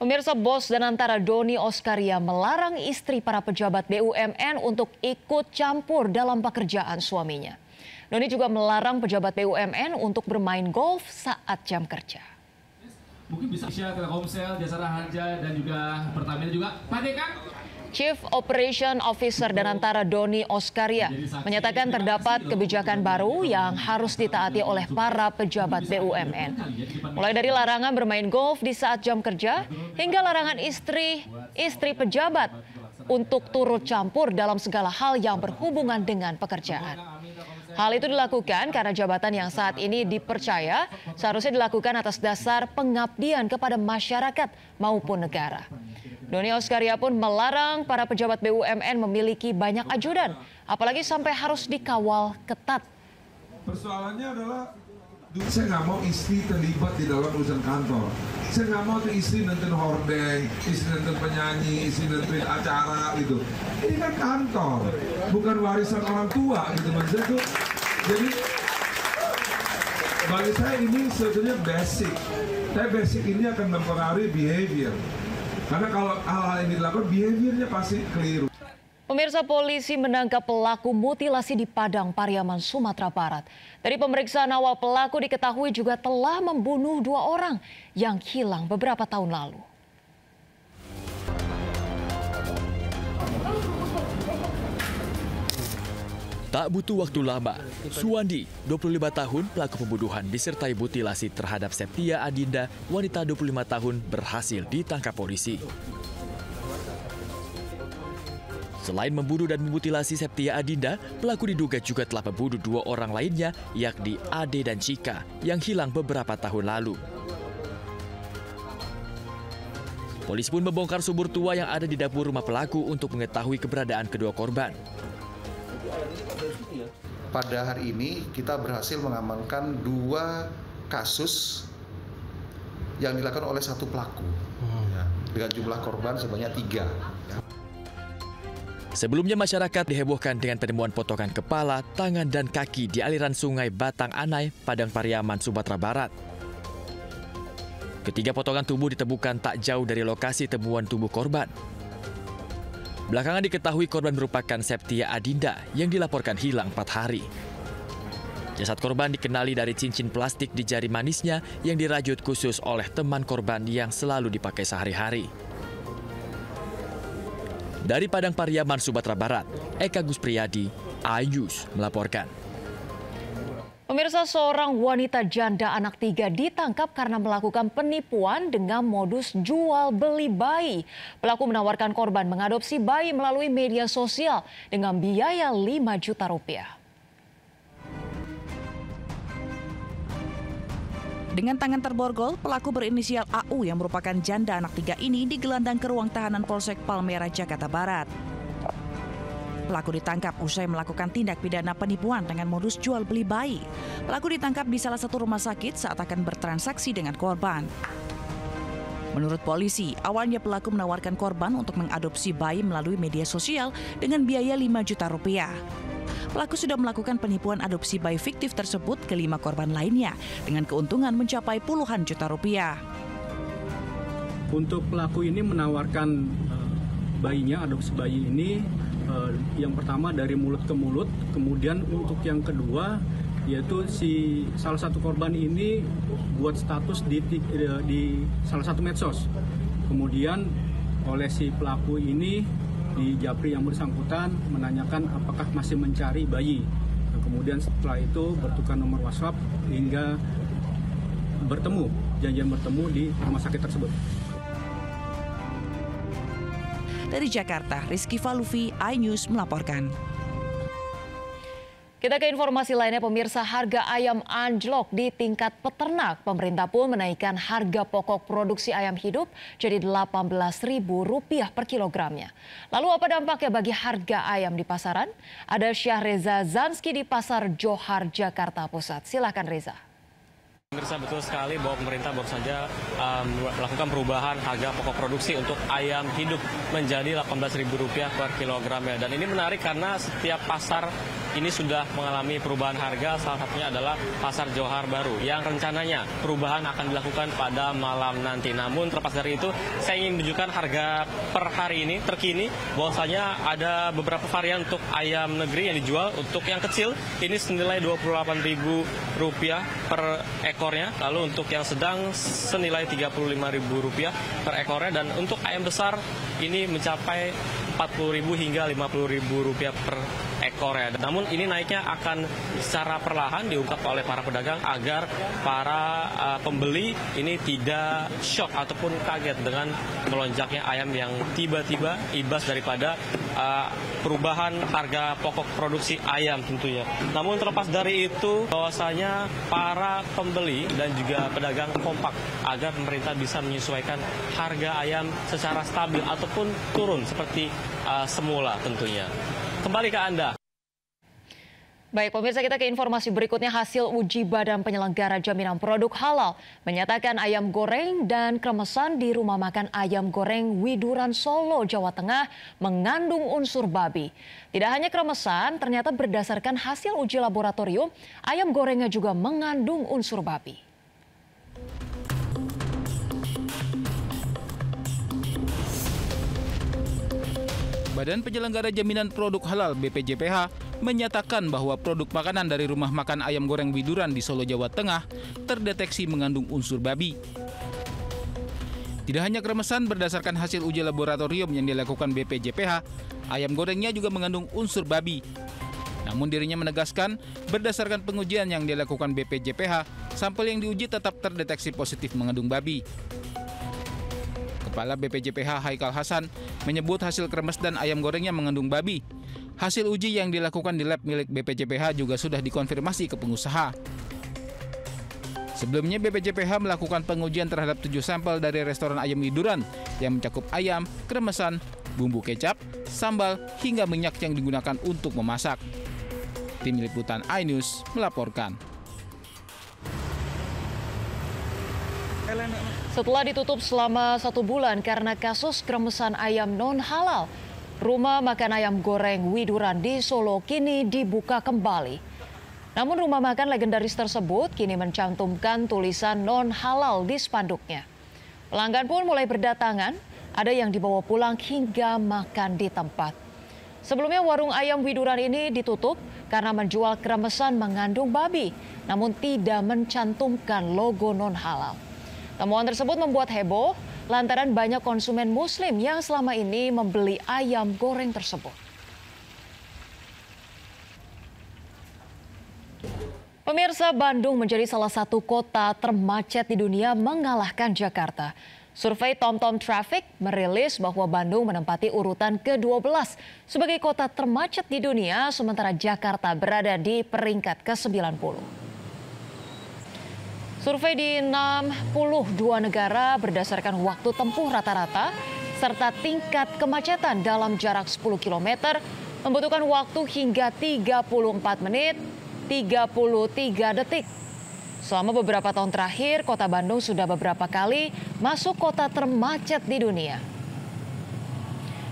Pemirsa, bos dan antara Doni Oskaria melarang istri para pejabat BUMN untuk ikut campur dalam pekerjaan suaminya. Doni juga melarang pejabat BUMN untuk bermain golf saat jam kerja. Mungkin bisa Telkomsel, Jasara Harja, dan juga Pertamina juga. Pak Dekan. Chief Operation Officer dan antara Doni Oskaria menyatakan terdapat kebijakan baru yang harus ditaati oleh para pejabat BUMN. Mulai dari larangan bermain golf di saat jam kerja hingga larangan istri pejabat untuk turut campur dalam segala hal yang berhubungan dengan pekerjaan. Hal itu dilakukan karena jabatan yang saat ini dipercaya seharusnya dilakukan atas dasar pengabdian kepada masyarakat maupun negara. Doni Oskaria pun melarang para pejabat BUMN memiliki banyak ajudan, apalagi sampai harus dikawal ketat. Persoalannya adalah, saya nggak mau istri terlibat di dalam urusan kantor. Saya nggak mau tuh istri nonton hordeng, istri nonton penyanyi, istri nonton acara gitu. Ini kan kantor, bukan warisan orang tua gitu maksudnya tuh. Jadi bagi saya ini sebetulnya basic. Tapi basic ini akan mempengaruhi behavior. Karena kalau hal-hal ini dilakukan, behaviornya pasti keliru. Pemirsa, polisi menangkap pelaku mutilasi di Padang Pariaman, Sumatera Barat. Dari pemeriksaan awal, pelaku diketahui juga telah membunuh 2 orang yang hilang beberapa tahun lalu. Tak butuh waktu lama, Suwandi, 25 tahun, pelaku pembunuhan disertai mutilasi terhadap Septia Adinda, wanita 25 tahun, berhasil ditangkap polisi. Selain membunuh dan memutilasi Septia Adinda, pelaku diduga juga telah membunuh 2 orang lainnya, yakni Ade dan Cika, yang hilang beberapa tahun lalu. Polisi pun membongkar sumur tua yang ada di dapur rumah pelaku untuk mengetahui keberadaan kedua korban. Pada hari ini kita berhasil mengamankan 2 kasus yang dilakukan oleh 1 pelaku dengan jumlah korban sebanyak 3. Sebelumnya masyarakat dihebohkan dengan penemuan potongan kepala, tangan, dan kaki di aliran sungai Batang Anai, Padang Pariaman, Sumatera Barat. Ketiga potongan tubuh ditemukan tak jauh dari lokasi temuan tubuh korban. Belakangan diketahui korban merupakan Septia Adinda yang dilaporkan hilang 4 hari. Jasad korban dikenali dari cincin plastik di jari manisnya yang dirajut khusus oleh teman korban yang selalu dipakai sehari-hari. Dari Padang Pariaman, Sumatera Barat, Eka Guspriyadi, iNews melaporkan. Pemirsa, seorang wanita janda anak 3 ditangkap karena melakukan penipuan dengan modus jual beli bayi. Pelaku menawarkan korban mengadopsi bayi melalui media sosial dengan biaya 5 juta rupiah. Dengan tangan terborgol, pelaku berinisial AU yang merupakan janda anak 3 ini digelandang ke ruang tahanan Polsek Palmerah, Jakarta Barat. Pelaku ditangkap usai melakukan tindak pidana penipuan dengan modus jual beli bayi. Pelaku ditangkap di salah satu rumah sakit saat akan bertransaksi dengan korban. Menurut polisi, awalnya pelaku menawarkan korban untuk mengadopsi bayi melalui media sosial dengan biaya 5 juta rupiah. Pelaku sudah melakukan penipuan adopsi bayi fiktif tersebut ke 5 korban lainnya dengan keuntungan mencapai puluhan juta rupiah. Untuk pelaku ini menawarkan bayinya, adopsi bayi ini yang pertama dari mulut ke mulut, kemudian untuk yang kedua yaitu salah satu korban ini buat status di salah satu medsos. Kemudian oleh si pelaku ini di japri yang bersangkutan menanyakan apakah masih mencari bayi. Kemudian setelah itu bertukar nomor WhatsApp hingga janjian bertemu di rumah sakit tersebut. Dari Jakarta, Rizky Falufi, iNews melaporkan. Kita ke informasi lainnya, pemirsa, harga ayam anjlok di tingkat peternak. Pemerintah pun menaikkan harga pokok produksi ayam hidup jadi Rp18.000 per kilogramnya. Lalu apa dampaknya bagi harga ayam di pasaran? Ada Syahreza Zanski di Pasar Johar, Jakarta Pusat. Silakan Reza. Pemirsa, betul sekali bahwa pemerintah baru saja melakukan perubahan harga pokok produksi untuk ayam hidup menjadi Rp18.000 per kilogramnya. Dan ini menarik karena setiap pasar ini sudah mengalami perubahan harga. Salah satunya adalah Pasar Johar Baru yang rencananya perubahan akan dilakukan pada malam nanti. Namun terlepas dari itu, saya ingin menunjukkan harga per hari ini terkini bahwasanya ada beberapa varian untuk ayam negeri yang dijual. Untuk yang kecil ini senilai Rp28.000 per ekornya. Lalu untuk yang sedang senilai Rp35.000 per ekornya, dan untuk ayam besar ini mencapai Rp40.000 hingga Rp50.000 per ekornya. Namun ini naiknya akan secara perlahan, diungkap oleh para pedagang agar para pembeli ini tidak shock ataupun kaget dengan melonjaknya ayam yang tiba-tiba imbas daripada perubahan harga pokok produksi ayam tentunya. Namun terlepas dari itu, bahwasanya para pembeli dan juga pedagang kompak agar pemerintah bisa menyesuaikan harga ayam secara stabil ataupun turun seperti semula tentunya. Kembali ke Anda. Baik, pemirsa, kita ke informasi berikutnya. Hasil uji Badan Penyelenggara Jaminan Produk Halal menyatakan ayam goreng dan kremesan di rumah makan ayam goreng Widuran Solo, Jawa Tengah mengandung unsur babi. Tidak hanya kremesan, ternyata berdasarkan hasil uji laboratorium, ayam gorengnya juga mengandung unsur babi. Badan Penyelenggara Jaminan Produk Halal BPJPH menyatakan bahwa produk makanan dari rumah makan ayam goreng Widuran di Solo, Jawa Tengah terdeteksi mengandung unsur babi. Tidak hanya kremesan, berdasarkan hasil uji laboratorium yang dilakukan BPJPH, ayam gorengnya juga mengandung unsur babi. Namun dirinya menegaskan, berdasarkan pengujian yang dilakukan BPJPH, sampel yang diuji tetap terdeteksi positif mengandung babi. Kepala BPJPH Haikal Hasan menyebut hasil kremes dan ayam gorengnya mengandung babi. Hasil uji yang dilakukan di lab milik BPJPH juga sudah dikonfirmasi ke pengusaha. Sebelumnya BPJPH melakukan pengujian terhadap 7 sampel dari restoran ayam Widuran yang mencakup ayam, kremesan, bumbu kecap, sambal, hingga minyak yang digunakan untuk memasak. Tim Liputan iNews melaporkan. Setelah ditutup selama 1 bulan karena kasus kremesan ayam non-halal, rumah makan ayam goreng Widuran di Solo kini dibuka kembali. Namun rumah makan legendaris tersebut kini mencantumkan tulisan non-halal di spanduknya. Pelanggan pun mulai berdatangan, ada yang dibawa pulang hingga makan di tempat. Sebelumnya warung ayam Widuran ini ditutup karena menjual kremesan mengandung babi, namun tidak mencantumkan logo non-halal. Temuan tersebut membuat heboh lantaran banyak konsumen Muslim yang selama ini membeli ayam goreng tersebut. Pemirsa, Bandung menjadi salah satu kota termacet di dunia mengalahkan Jakarta. Survei TomTom Traffic merilis bahwa Bandung menempati urutan ke-12 sebagai kota termacet di dunia, sementara Jakarta berada di peringkat ke-90. Survei di 62 negara berdasarkan waktu tempuh rata-rata serta tingkat kemacetan dalam jarak 10 km membutuhkan waktu hingga 34 menit 33 detik. Selama beberapa tahun terakhir, kota Bandung sudah beberapa kali masuk kota termacet di dunia.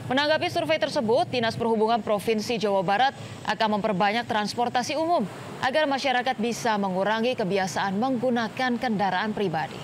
Menanggapi survei tersebut, Dinas Perhubungan Provinsi Jawa Barat akan memperbanyak transportasi umum agar masyarakat bisa mengurangi kebiasaan menggunakan kendaraan pribadi.